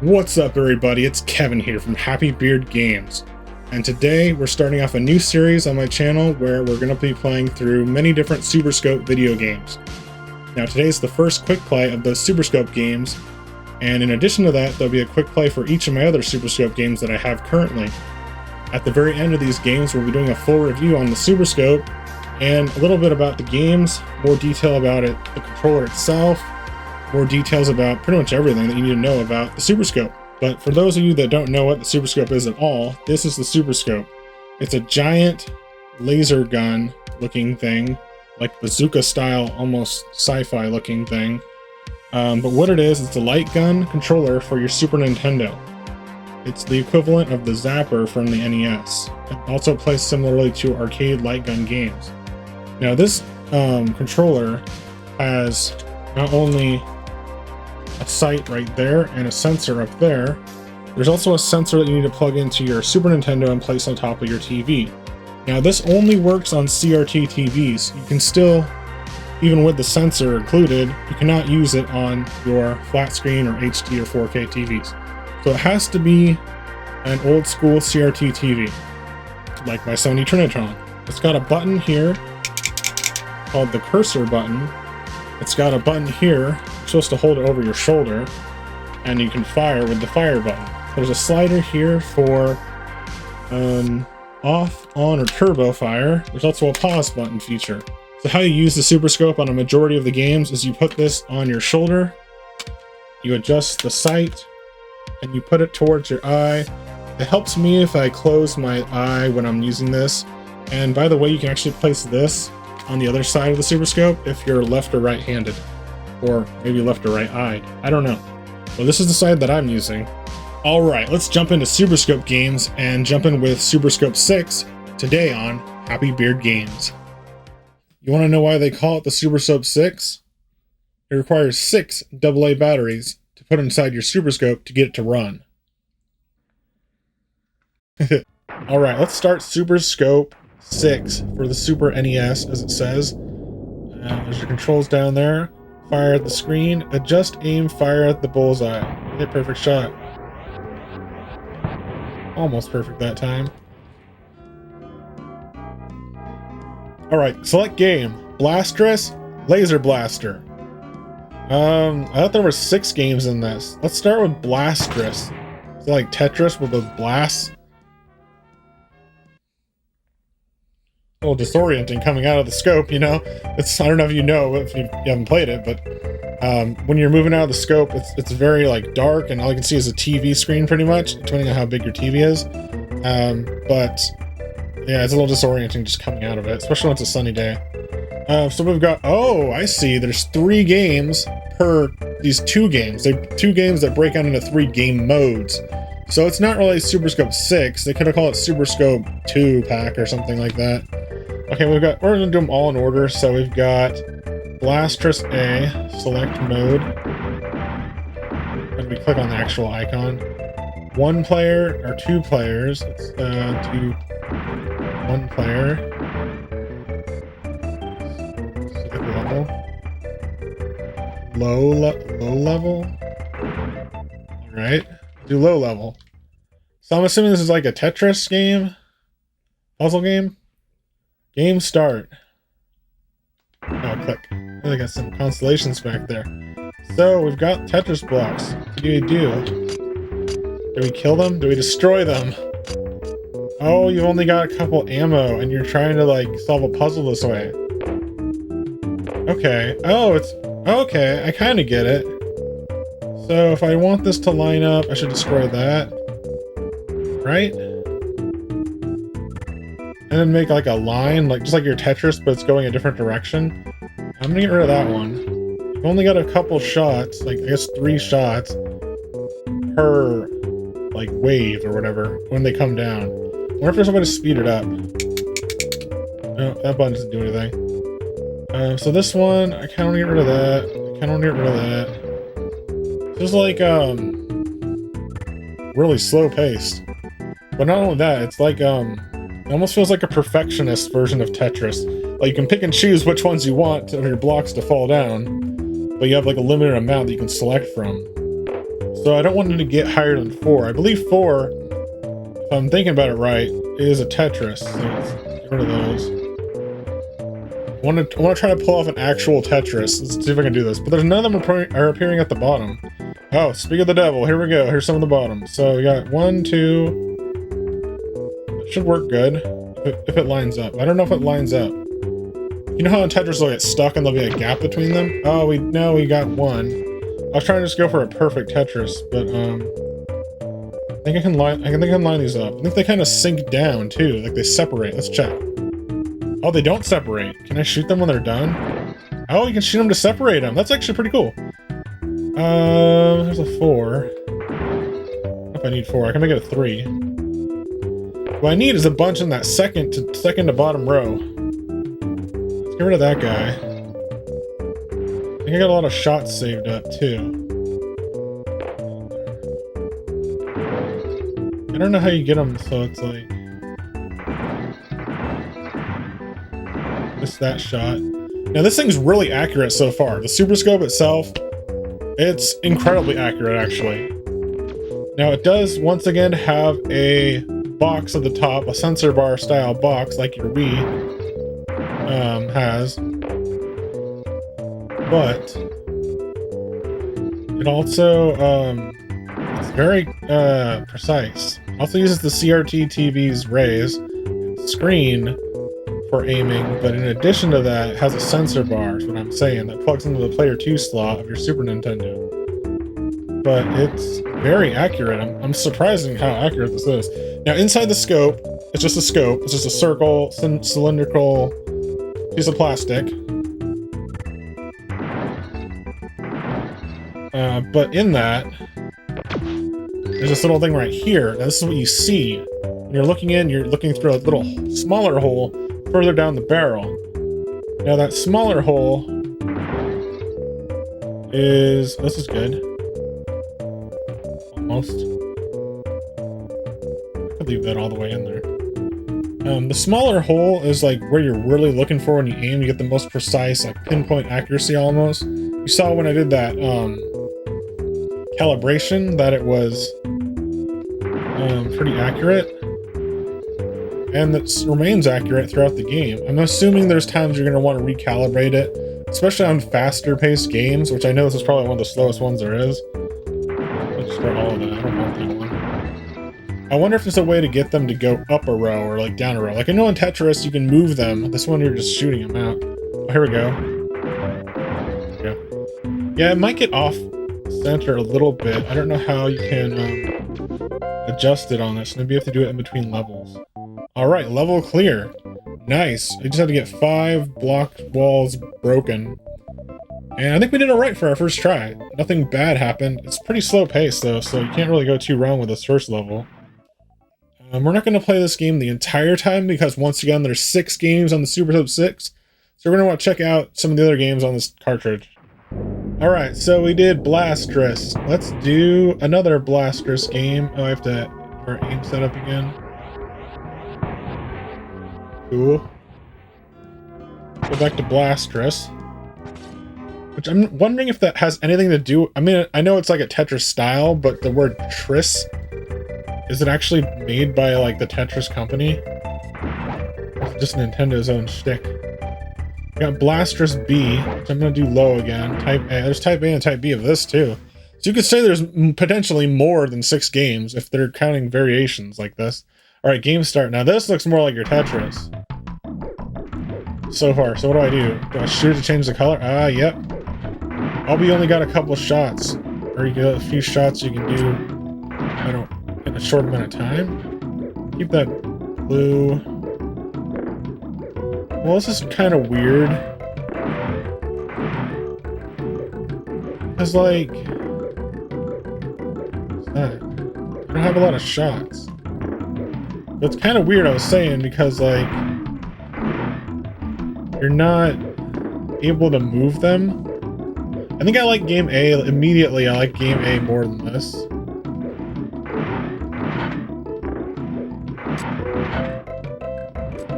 What's up everybody, it's Kevin here from Happy Beard Games, and today we're starting off a new series on my channel where we're going to be playing through many different Super Scope video games. Now today's the first quick play of those Super Scope games, and in addition to that there'll be a quick play for each of my other Super Scope games that I have currently. At the very end of these games we'll be doing a full review on the Super Scope, and a little bit about the games, more detail about it, the controller itself, more details about pretty much everything that you need to know about the Super Scope. But for those of you that don't know what the Super Scope is at all, this is the Super Scope. It's a giant laser gun looking thing, like bazooka style, almost sci-fi looking thing. But what it is, it's a light gun controller for your Super Nintendo. It's the equivalent of the Zapper from the NES. It also plays similarly to arcade light gun games. Now this controller has not only a sight right there and a sensor up there, there's also a sensor that you need to plug into your Super Nintendo and place on top of your TV. Now this only works on CRT TVs. You can still, even with the sensor included, you cannot use it on your flat screen or HD or 4K TVs. So it has to be an old school CRT TV, like my Sony Trinitron. It's got a button here called the cursor button. It's got a button here, you're supposed to hold it over your shoulder, and you can fire with the fire button. There's a slider here for off, on, or turbo fire. There's also a pause button feature. So how you use the Super Scope on a majority of the games is you put this on your shoulder, you adjust the sight, and you put it towards your eye. It helps me if I close my eye when I'm using this. And by the way, you can actually place this on the other side of the Super Scope if you're left or right-handed, or maybe left or right-eyed. I don't know. Well, this is the side that I'm using. Alright, let's jump into Super Scope games and jump in with Super Scope 6 today on Happy Beard Games. You want to know why they call it the Super Scope 6? It requires 6 AA batteries to put inside your Super Scope to get it to run. Alright, let's start Super Scope 6 for the Super NES, as it says. There's your controls down there. Fire at the screen, adjust aim, fire at the bullseye. Hit perfect shot. Almost perfect that time. Alright, select game. Blastris Lazer Blaster. I thought there were 6 games in this. Let's start with Blastris. Is it like Tetris with those blasts? A little disorienting coming out of the scope, you know? It's, I don't know if you know if you haven't played it, but when you're moving out of the scope, it's very like dark, and all you can see is a TV screen pretty much, depending on how big your TV is. But yeah, it's a little disorienting just coming out of it, especially when it's a sunny day. So we've got, oh, I see, there's 3 games per these 2 games. They're 2 games that break out into 3 game modes. So it's not really Super Scope 6. They could have called it Super Scope 2 pack or something like that. Okay, we're gonna do them all in order. So we've got Blastris A, select mode. And we click on the actual icon. 1 player or 2 players. Let's do 1 player. Select level. Low level. All right. Do low level. So I'm assuming this is like a Tetris game? Puzzle game? Game start. Oh, click. Oh, they got some constellations back there. So we've got Tetris blocks. What do we do? Do we kill them? Do we destroy them? Oh, you've only got a couple ammo and you're trying to like solve a puzzle this way. Okay. Oh, it's okay. I kind of get it. So if I want this to line up, I should destroy that, right? And then make like a line, like just like your Tetris, but it's going a different direction. I'm gonna get rid of that one. I've only got a couple shots, like I guess 3 shots per like wave or whatever when they come down. I wonder if there's a way to speed it up. No, that button doesn't do anything. So this one, I kind of want to get rid of that. I kind of want to get rid of that. It's like, really slow paced. But not only that, it's like, it almost feels like a perfectionist version of Tetris. Like, you can pick and choose which ones you want of your blocks to fall down, but you have like a limited amount that you can select from. So I don't want it to get higher than 4. I believe 4, if I'm thinking about it right, is a Tetris. So let's get rid of those. I want to try to pull off an actual Tetris. Let's see if I can do this. But there's none of them are appearing at the bottom. Oh, speak of the devil. Here we go. Here's some of the bottom. So we got 1, 2. It should work good if it lines up. I don't know if it lines up. You know how in Tetris they'll get stuck and there'll be a gap between them? Oh, we got 1. I was trying to just go for a perfect Tetris, but I think I can line these up. I think they kind of sink down too, like they separate. Let's check. Oh, they don't separate. Can I shoot them when they're done? Oh, you can shoot them to separate them. That's actually pretty cool. There's a 4. I don't know if I need 4. I can make it a 3. What I need is a bunch in that second to bottom row. Let's get rid of that guy. I think I got a lot of shots saved up too. I don't know how you get them so it's like just that shot. Now this thing's really accurate so far. The Super Scope itself, it's incredibly accurate actually. Now it does once again have a box at the top, a sensor bar style box like your Wii has, but it also it's very precise. It also uses the CRT TV's rays screen for aiming, but in addition to that, it has a sensor bar, is what I'm saying, that plugs into the player 2 slot of your Super Nintendo. But it's very accurate. I'm surprised how accurate this is. Now inside the scope, it's just a scope. It's just a circle, cylindrical piece of plastic. But in that, there's this little thing right here. Now this is what you see. When you're looking through a little smaller hole further down the barrel. Now that smaller hole is, this is good. Almost. I could leave that all the way in there. The smaller hole is like where you're really looking for when you aim to get the most precise, like pinpoint accuracy almost. You saw when I did that calibration that it was pretty accurate. And that remains accurate throughout the game. I'm assuming there's times you're going to want to recalibrate it, especially on faster paced games, which I know this is probably one of the slowest ones there is. Let's start all of that. I don't want that one. I wonder if there's a way to get them to go up a row or like down a row. Like I know in Tetris you can move them. This one you're just shooting them out. Oh, here we go. Yeah, it might get off center a little bit. I don't know how you can adjust it on this. Maybe you have to do it in between levels. All right, level clear. Nice. I just had to get 5 block walls broken. And I think we did all right for our first try. Nothing bad happened. It's pretty slow paced though, so you can't really go too wrong with this first level. We're not going to play this game the entire time because once again, there's 6 games on the Super Scope 6. So we're going to want to check out some of the other games on this cartridge. All right, so we did Blastris. Let's do another Blastris game. Oh, I have to get our aim set up again. Cool. Go back to Blastris. Which I'm wondering if that has anything to do... I mean, I know it's like a Tetris style, but the word Tris... Is it actually made by, like, the Tetris company? Or is it just Nintendo's own shtick? We got Blastris B, which I'm going to do low again. Type A. There's Type A and Type B of this, too. So you could say there's potentially more than 6 games if they're counting variations like this. Alright, game start. Now this looks more like your Tetris. So far. So what do? Do I shoot to change the color? Ah, yep. Oh, we only got a couple shots. Or you get a few shots you can do, in a short amount of time. Keep that blue. Well, this is kind of weird. Because, like... What's that? I don't have a lot of shots. But it's kind of weird, I was saying, because, like... You're not able to move them. I think I like game A. Immediately, I like game A more than this.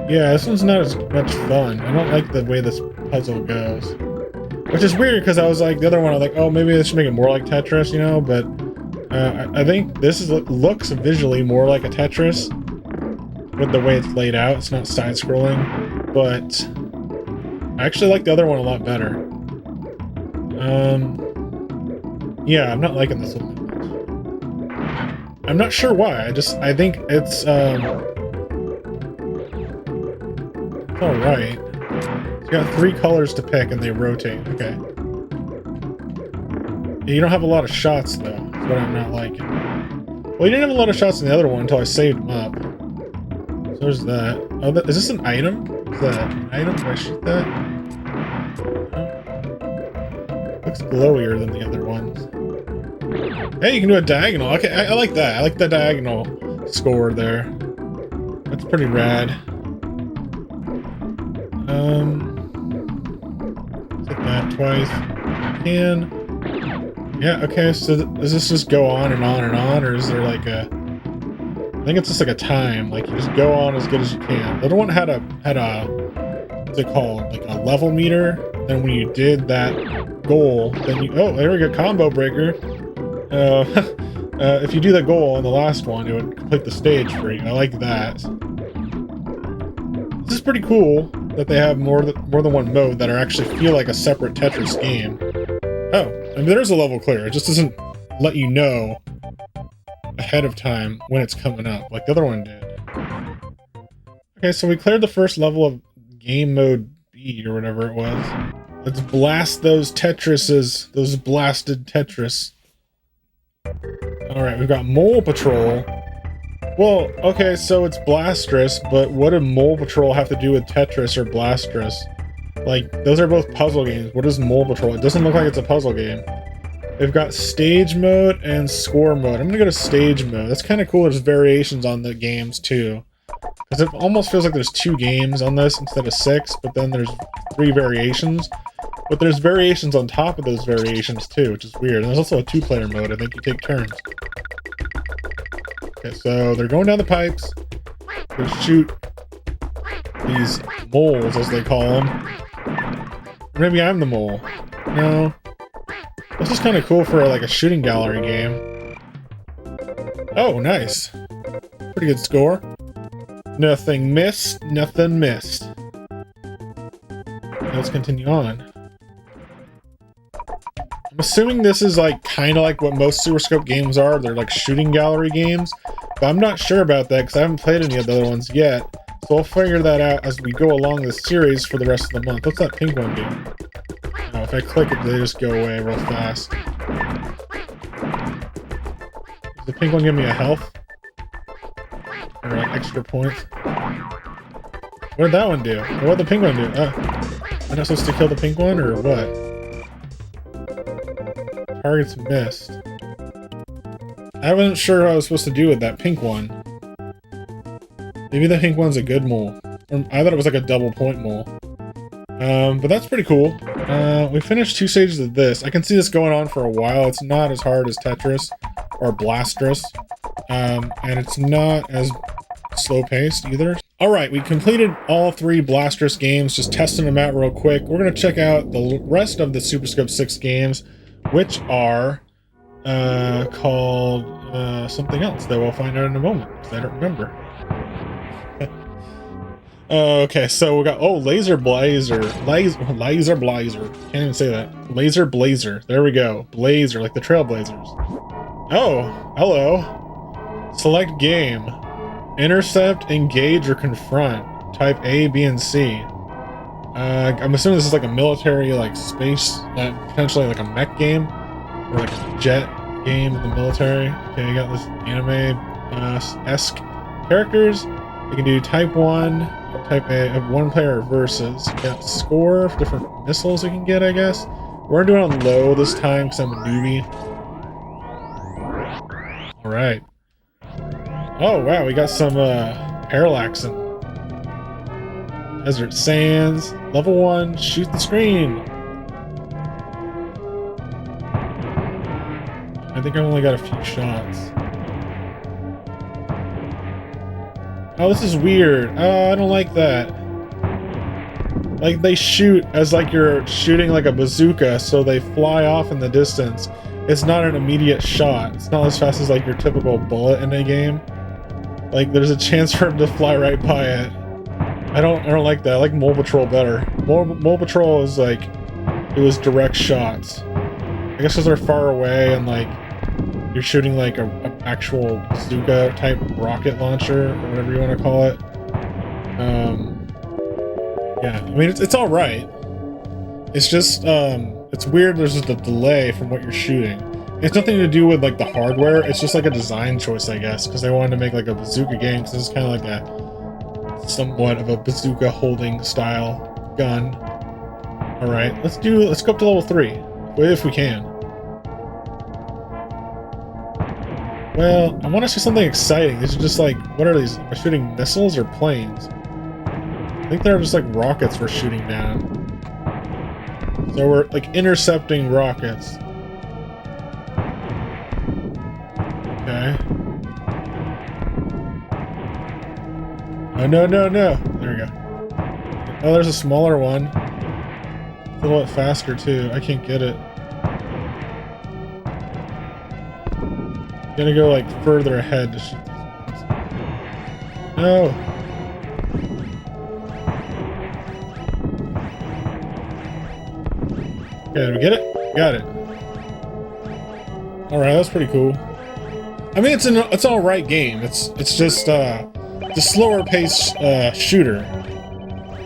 Yeah, this one's not as much fun. I don't like the way this puzzle goes. Which is weird, because I was like, the other one, I was like, oh, maybe I should make it more like Tetris, you know? But I think this looks visually more like a Tetris with the way it's laid out. It's not side-scrolling, but I actually like the other one a lot better. Yeah, I'm not liking this one that much. I'm not sure why. I think it's alright. It's got 3 colors to pick and they rotate. Okay. You don't have a lot of shots, though. That's what I'm not liking. Well, you didn't have a lot of shots in the other one until I saved them up. So there's that. Oh, is this an item? Is that an item? Do I shoot that? Oh. Looks glowier than the other ones. Hey, you can do a diagonal. Okay, I like that. I like the diagonal score there. That's pretty rad. Hit that twice. And yeah, okay, so does this just go on and on and on, or is there like a... I think it's just like a time, like you just go on as good as you can. The other one had a what's it called? Like a level meter. Then when you did that goal, then you... Oh, there we go, combo breaker. If you do the goal in the last one, it would complete the stage for you. I like that. This is pretty cool that they have more than one mode that are actually feel like a separate Tetris game. Oh, I mean, there's a level clear. It just doesn't let you know ahead of time when it's coming up, like the other one did. Okay, so we cleared the first level of game mode B, or whatever it was. Let's blast those Tetrises, those blasted Tetris. Alright, we've got Mole Patrol. Well, okay, so it's Blastris, but what did Mole Patrol have to do with Tetris or Blastris? Like, those are both puzzle games. What is Mole Patrol? It doesn't look like it's a puzzle game. They've got stage mode and score mode. I'm gonna go to stage mode. That's kind of cool. There's variations on the games, too. Because it almost feels like there's 2 games on this instead of 6, but then there's 3 variations. But there's variations on top of those variations, too, which is weird. And there's also a 2-player mode. I think you take turns. Okay, so they're going down the pipes. They shoot these moles, as they call them. Or maybe I'm the mole. No. This is kind of cool for like a shooting gallery game. Oh, nice. Pretty good score. Nothing missed, nothing missed. Let's continue on. I'm assuming this is like kind of like what most SuperScope games are. They're like shooting gallery games. But I'm not sure about that because I haven't played any of the other ones yet. So we'll figure that out as we go along this series for the rest of the month. What's that pink one do? Oh, if I click it, they just go away real fast. Does the pink one give me a health? Or like extra points? What did that one do? What did the pink one do? Am I not supposed to kill the pink one, or what? Targets missed. I wasn't sure what I was supposed to do with that pink one. Maybe the pink one's a good mole. Or I thought it was like a double point mole. But that's pretty cool. We finished 2 stages of this. I can see this going on for a while. It's not as hard as Tetris or Blastris. And it's not as slow-paced either. Alright, we completed all 3 Blastris games, just testing them out real quick. We're going to check out the rest of the SuperScope 6 games, which are called something else that we'll find out in a moment, because I don't remember. Okay, so we got, oh, Lazer Blazer. Lazer Blazer. Can't even say that. Lazer Blazer. There we go. Blazer, like the Trailblazers. Oh, hello. Select game. Intercept, engage, or confront. Type A, B, and C. I'm assuming this is like a military, like space, potentially like a mech game, or like a jet game in the military. Okay, you got this anime-esque characters. You can do type 1, type A, of 1-player versus. You got score, different missiles you can get, I guess. We're doing it on low this time because I'm a newbie. Alright. Oh, wow, we got some parallaxing. Desert Sands. Level 1, shoot the screen. I think I only got a few shots. Oh, this is weird. Oh, I don't like that. Like, they shoot as like you're shooting like a bazooka, so they fly off in the distance. it's not an immediate shot. It's not as fast as like your typical bullet in a game. Like there's a chance for him to fly right by it. I don't like that. I like Mole Patrol better. Mole Patrol is like, it was direct shots. I guess because they're far away and like you're shooting like a actual bazooka type rocket launcher or whatever you want to call it. Yeah, I mean it's all right. It's just it's weird. There's just a delay from what you're shooting. It's nothing to do with like the hardware. It's just like a design choice, I guess, because they wanted to make like a bazooka game. Because it's kind of like a somewhat of a bazooka holding style gun. All right, let's go up to level 3, if we can. Well, I want to see something exciting. These are just like, what are these? Am I shooting missiles or planes? I think they're just like rockets we're shooting down. So we're like intercepting rockets. Okay. Oh, no. There we go. Oh, there's a smaller one. It's a little bit faster too. I can't get it. Gonna go like further ahead to shoot these ones. No. Okay, did we get it? Got it. All right, that's pretty cool. I mean, it's all right game. It's just the slower pace shooter.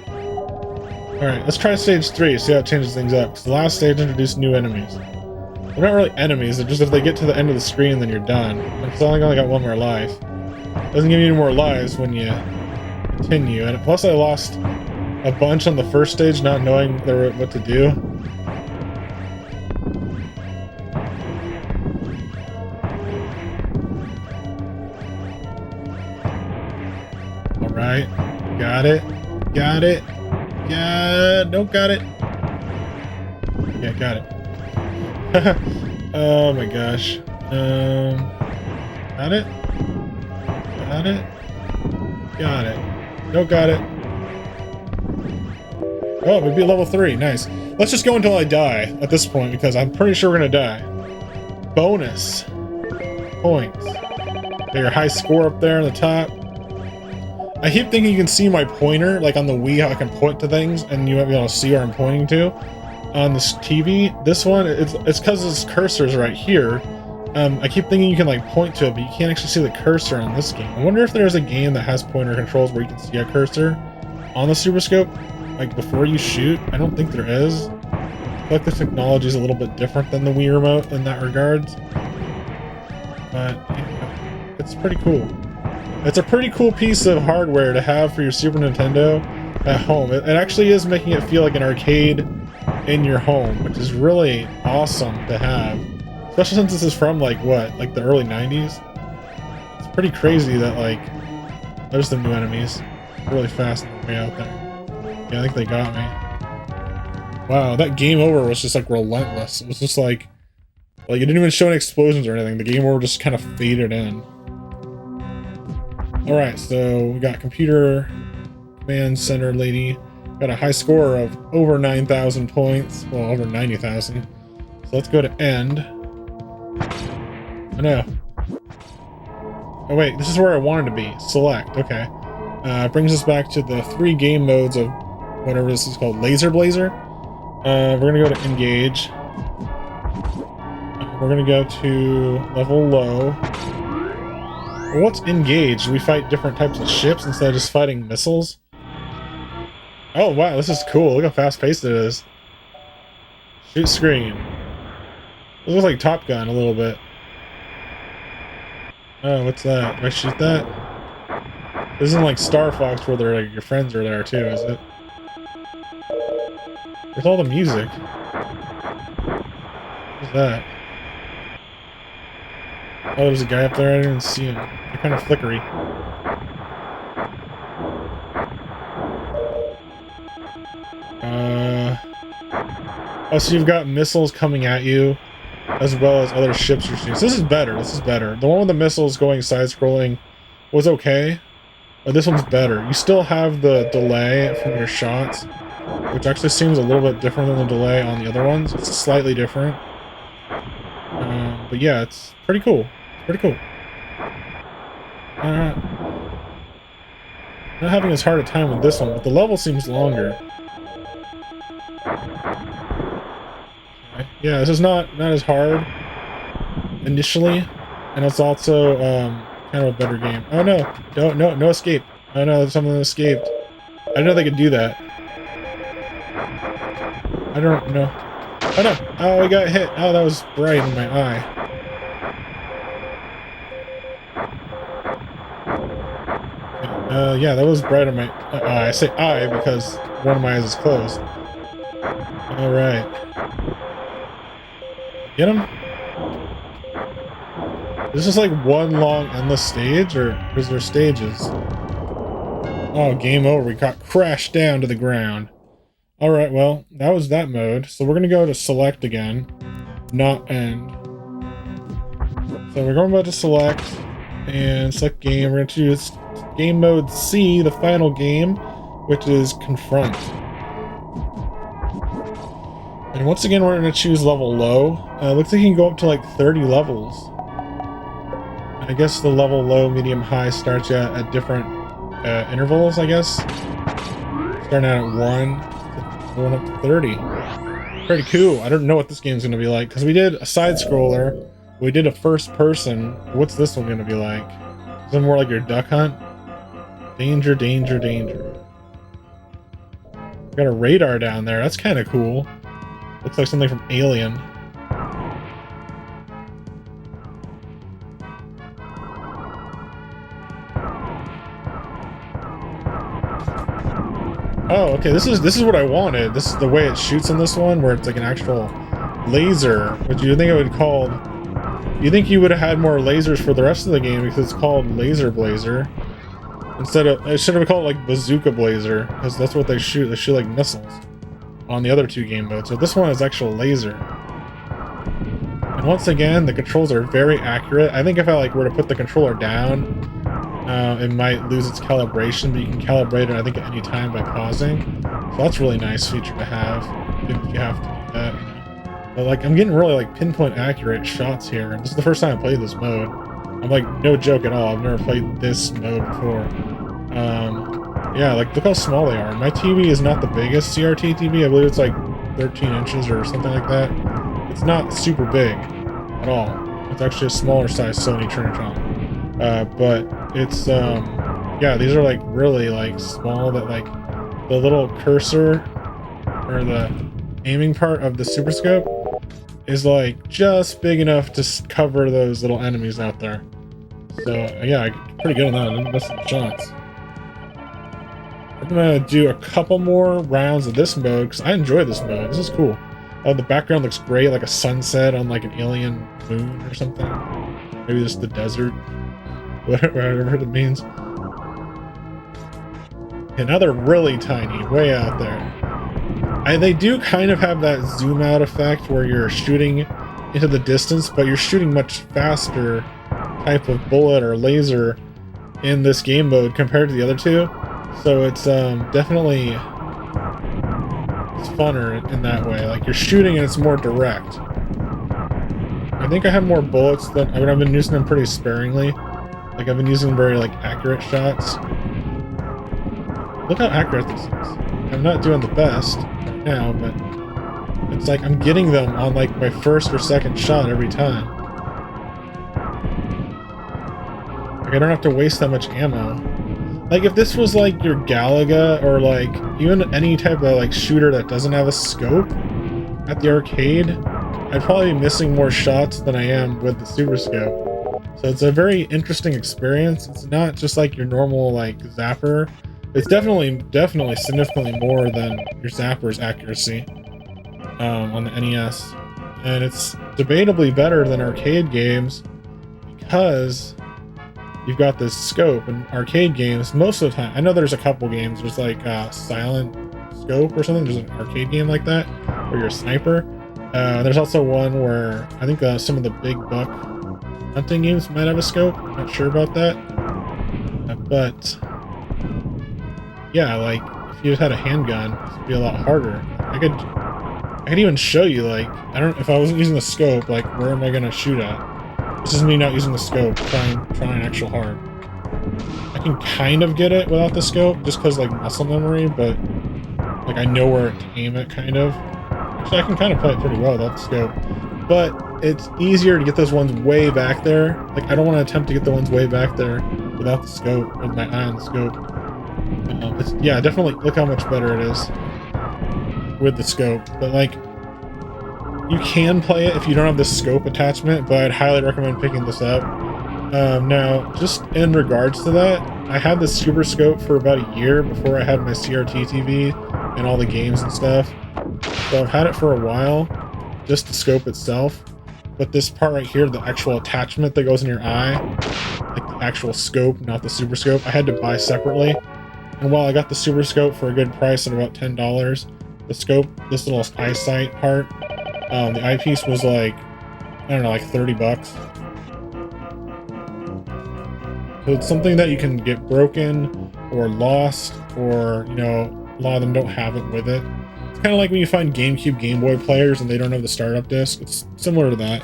All right, let's try stage 3. See how it changes things up. Because the last stage introduced new enemies. They're not really enemies. They're just if they get to the end of the screen, then you're done. It's only got one more life. It doesn't give you any more lives when you continue. And plus, I lost a bunch on the first stage, not knowing what to do. Alright, got it. Nope, got it. Yeah, got it. Oh my gosh. Got it? Got it. Nope, got it. Oh, we beat level 3, nice. Let's just go until I die at this point, because I'm pretty sure we're gonna die. Bonus points. Got your high score up there on the top. I keep thinking you can see my pointer, like on the Wii, how I can point to things, and you might be able to see where I'm pointing to. On this TV, this one, it's because this cursor's right here. I keep thinking you can like point to it, but you can't actually see the cursor on this game. I wonder if there's a game that has pointer controls where you can see a cursor on the Super Scope, like before you shoot. I don't think there is. I feel like the technology is a little bit different than the Wii remote in that regards. But yeah, it's pretty cool. It's a pretty cool piece of hardware to have for your Super Nintendo at home. It actually is making it feel like an arcade in your home, which is really awesome to have. Especially since this is from like what, like the early 90s? It's pretty crazy that like, there's the new enemies. Really fast on the way out there. Yeah, I think they got me. Wow, that game over was just like relentless. It was just like it didn't even show any explosions or anything. The game over just kind of faded in. Alright, so we got computer command center lady. Got a high score of over 9,000 points. Well, over 90,000. So let's go to end. Oh no. Oh wait, this is where I wanted to be. Select, okay. Brings us back to the 3 game modes of whatever this is called. Lazer Blazer. We're gonna go to engage. We're gonna go to level low. Well, what's engage? Do we fight different types of ships instead of just fighting missiles? Oh wow, this is cool. Look how fast-paced it is. Shoot screen. It looks like Top Gun a little bit. Oh, what's that? Do I shoot that? This isn't like Star Fox where they're like your friends are there too, is it? Where's all the music? What's that? Oh, there's a guy up there. I didn't even see him. They're kind of flickery. Oh, so you've got missiles coming at you, as well as other ships you're shooting. So this is better. This is better. The one with the missiles going side-scrolling was okay, but this one's better. You still have the delay from your shots, which actually seems a little bit different than the delay on the other ones. It's slightly different. but yeah, it's pretty cool. Pretty cool. Not having as hard a time with this one, but the level seems longer. Okay. Yeah, this is not as hard initially, and it's also kind of a better game. Oh no, no escape. Oh no, someone escaped. I didn't know they could do that. I don't know. Oh no! Oh, we got hit. Oh, that was bright in my eye. Yeah, that was bright in my eye. I say eye because one of my eyes is closed. Alright. Get him? Is this like one long endless stage, or is there stages? Oh, game over. We got crashed down to the ground. Alright, well, that was that mode. So we're gonna go to select again. Not end. So we're going back to select and select game. We're gonna choose game mode C, the final game, which is confront. And once again, we're gonna choose level low. Looks like you can go up to like 30 levels. I guess the level low, medium, high starts at different intervals, I guess. Starting out at 1, going up to 30. Pretty cool. I don't know what this game's gonna be like, because we did a side scroller, we did a first person. What's this one gonna be like? Is it more like your duck hunt? Danger, danger, danger. Got a radar down there. That's kind of cool. Looks like something from Alien. Oh, okay. This is what I wanted. This is the way it shoots in this one, where it's like an actual laser. Which you think it would called? You think you would have had more lasers for the rest of the game because it's called Lazer Blazer. Instead of, it should have been called like Bazooka Blazer, because that's what they shoot. They shoot like missiles on the other two game modes. So this one is actual laser. And once again, the controls are very accurate. I think if I like were to put the controller down, it might lose its calibration, but you can calibrate it, I think, at any time by pausing. So that's a really nice feature to have if you have to do that. But like, I'm getting really like pinpoint accurate shots here. And this is the first time I played this mode. I'm like, no joke at all. I've never played this mode before. Yeah, like, look how small they are. My TV is not the biggest CRT TV. I believe it's like 13 inches or something like that. It's not super big at all. It's actually a smaller size Sony Trinitron. But it's, yeah, these are like really like small, that like the little cursor or the aiming part of the Super Scope is like just big enough to cover those little enemies out there. So yeah, pretty good on that. I didn't miss some shots. I'm gonna do a couple more rounds of this mode because I enjoy this mode. This is cool. The background looks great, like a sunset on like an alien moon or something. Maybe just the desert, whatever it means. And now they're really tiny, way out there. They do kind of have that zoom out effect where you're shooting into the distance, but you're shooting much faster type of bullet or laser in this game mode compared to the other two. So it's definitely, it's funner in that way. Like, you're shooting and it's more direct. I think I have more bullets than, I mean, I've been using them pretty sparingly. Like, I've been using very like accurate shots. Look how accurate this is. I'm not doing the best right now, but it's like I'm getting them on like my first or second shot every time. Like, I don't have to waste that much ammo. Like, if this was like your Galaga or like even any type of like shooter that doesn't have a scope at the arcade, I'd probably be missing more shots than I am with the Super Scope. So it's a very interesting experience. It's not just like your normal like zapper. It's definitely significantly more than your zapper's accuracy on the NES. And it's debatably better than arcade games because you've got this scope. In arcade games, most of the time, I know there's a couple games, there's like Silent Scope or something, there's an arcade game like that, where you're a sniper. There's also one where I think some of the big buck hunting games might have a scope, I'm not sure about that. But yeah, like, if you just had a handgun, it would be a lot harder. I could even show you, like, I don't, if I wasn't using the scope, like, where am I gonna shoot at? This is me not using the scope, trying actual hard. I can kind of get it without the scope, just because, like, muscle memory, but, like, I know where to aim it, kind of. Actually, I can kind of play it pretty well without the scope. But it's easier to get those ones way back there. Like, I don't want to attempt to get the ones way back there without the scope, with my eye on the scope. Yeah, definitely, look how much better it is with the scope. But, like, you can play it if you don't have the scope attachment, but I'd highly recommend picking this up. Now, just in regards to that, I had the Super Scope for about a year before I had my CRT TV and all the games and stuff. So I've had it for a while, just the scope itself. But this part right here, the actual attachment that goes in your eye, like the actual scope, not the Super Scope, I had to buy separately. And while I got the Super Scope for a good price at about $10, the scope, this little eyesight part, the eyepiece was like, I don't know, like 30 bucks. So it's something that you can get broken or lost, or, you know, a lot of them don't have it with it. It's kind of like when you find GameCube Game Boy players and they don't have the startup disc. It's similar to that.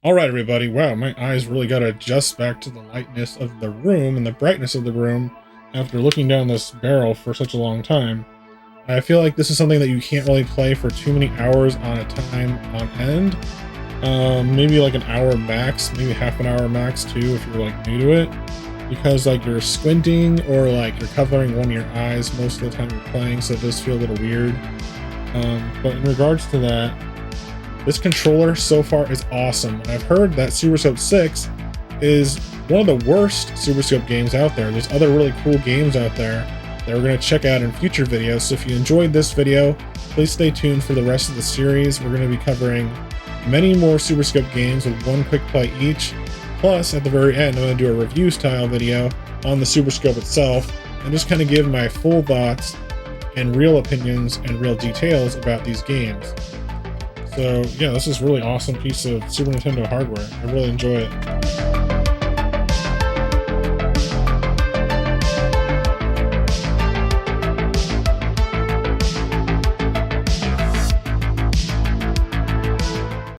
Alright everybody, wow, my eyes really got to adjust back to the lightness of the room and the brightness of the room after looking down this barrel for such a long time. I feel like this is something that you can't really play for too many hours on a time on end. Maybe like an hour max, maybe half an hour max too if you're like new to it. Because like you're squinting or like you're covering one of your eyes most of the time you're playing, so it does feel a little weird. But in regards to that, this controller so far is awesome. And I've heard that Super Scope 6 is one of the worst Super Scope games out there. There's other really cool games out there that we're going to check out in future videos. So if you enjoyed this video, please stay tuned for the rest of the series. We're going to be covering many more Super Scope games with one quick play each. Plus, at the very end, I'm going to do a review style video on the Super Scope itself and just kind of give my full thoughts and real opinions and real details about these games. So yeah, this is a really awesome piece of Super Nintendo hardware. I really enjoy it.